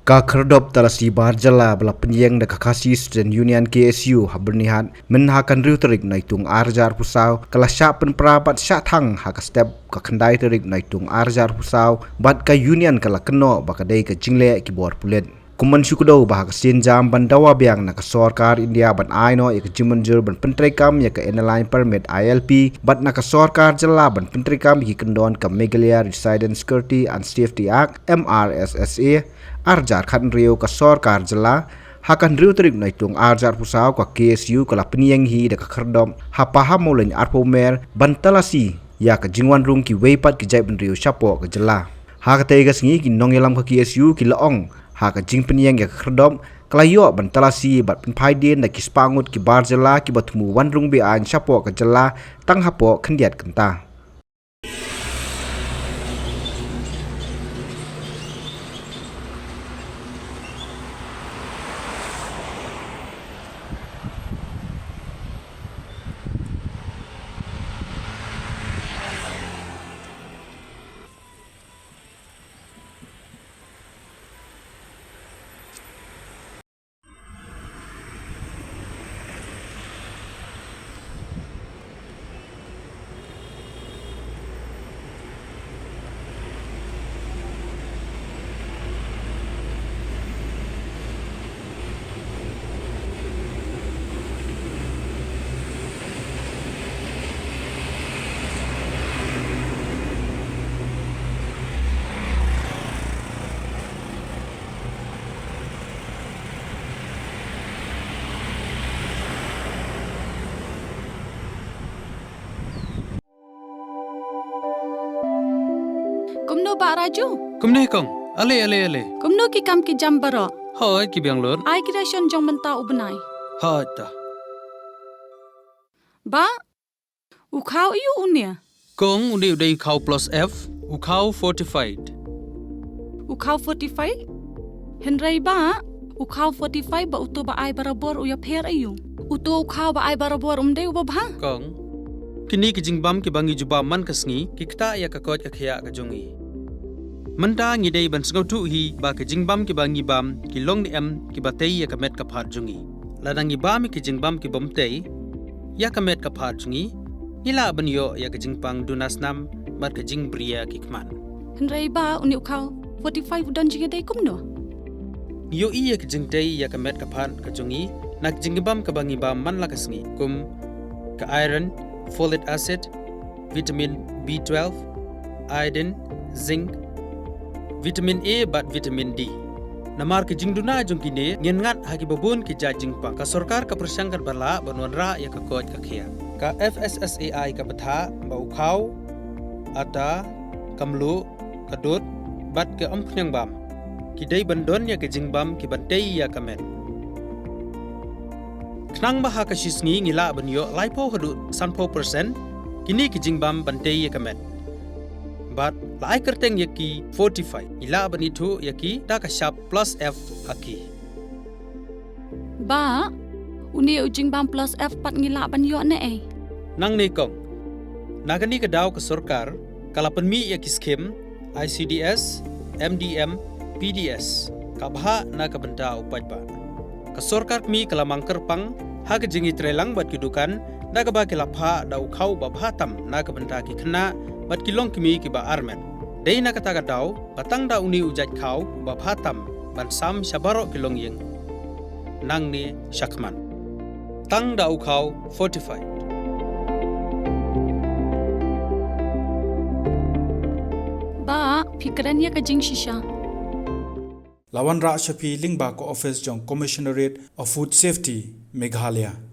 Ka kherdop talasi barjala bala penyeng da kakasi Student Union KSU habernihat menhakan riu terik naitung arjar pusau kala syapen perabat syatang haka step ka kendai terik naitung arjar pusau bat ka union kala keno bakadai ka jingle ki bor pulet kuman syukudau bahaka sinjam bandawa biang na ka sarkar India ban aino ya ka jimanjur ban pentrekam ya ka airline permit ILP bat na ka sarkar jala ban pentrekam ki kendon ka Meghalaya Resident Security and Safety Act MRSSA arjar khan rio ka sarkar jala hakan rio terik naitung arjar pusau ka KSU kala penyeng hi da ka kherdom ha paham moleng arpomer bantalasi ya ka jingwan rung ki weipat ki jai ban rio syapo ka jala ha ka tega singi ki nongelam ka KSU ki laong ha ka jing penyeng ya ka kherdom kalayo bantalasi bat penpaiden da ki spangut ki barjala ki batmu wan rung be an syapo ka jala tang hapo khendiat kenta Kumno ba Raju? Kumne kong, ale. Kumno ki kam ki jam baro. Hai ki biang lor. Ai ki ration jong menta ubnai. Hai ta. Ba ukau iu unia. Kong undi udai ukau plus F, ukau fortified. Ukau 45? Henry ba ukau 45 ba uto ba ai barabor uya pher ayu. Uto ukau ba ai barabor umde uba ba? Kong kini ki jingbam ki bangi juba man kasngi ki kta ya ka kot ka khya ka jongi. Manda ngi dei ban sngau tu hi ba ki jingbam ki bangi bam ki long ni em ki batei ya ka met ka phat jongi. Ladangi bam ki jingbam ki bomtei ya ka met ka phat jongi. Ila ban yo ya ka jingpang dunas nam bat ka jingbria ki kman. Henry ba uni ukau 45 udan jiga dei kumno. Yo iya ka jingtei ya ka met ka phat ka jongi nak jingbam ka bangi bam man la kasngi kum ka iron folic acid, vitamin B12, iodine, zinc, vitamin A bat vitamin D. Namar ke jingduna jongkine ngengat hagi babun ke jingpa ka sarkar ka persangkat barla banwanra ya ka kot ka khia. Ka FSSAI ka batha ba ukhau ata kamlu kadut bat ke amkhnyang bam. Kidai bandon ya ke jingbam ki bantei ya kamet. Knang baha ka shisngi ngila banyo laipo hadu 100% kini ki jingbam bantei ya kamet. But lai kerteng yaki 45 ila banitu yaki ta ka sharp plus F haki. Ba uni ujingbam plus F pat ngila banyo ne eh. Nang ne kong nagani ka daw ka sarkar kala panmi yaki skim ICDS MDM PDS kabha na ka banta upaj ba. Ka sarkar mi kala mangker pang ha ka jingi trelang bat kidukan na ka ba kilapha da ukhau ba bhatam na ka banta ki khna bat kilong kimi ki ba armen dei na kata ka daw patang da uni ujat khau ba bhatam ban sam shabaro kilong yeng nang ni shakman tang da ukhau 45 Ba fikran ya ka jing shisha. Lawan Ra Shafi Lingba ko office jong Commissionerate of Food Safety Meghalaya.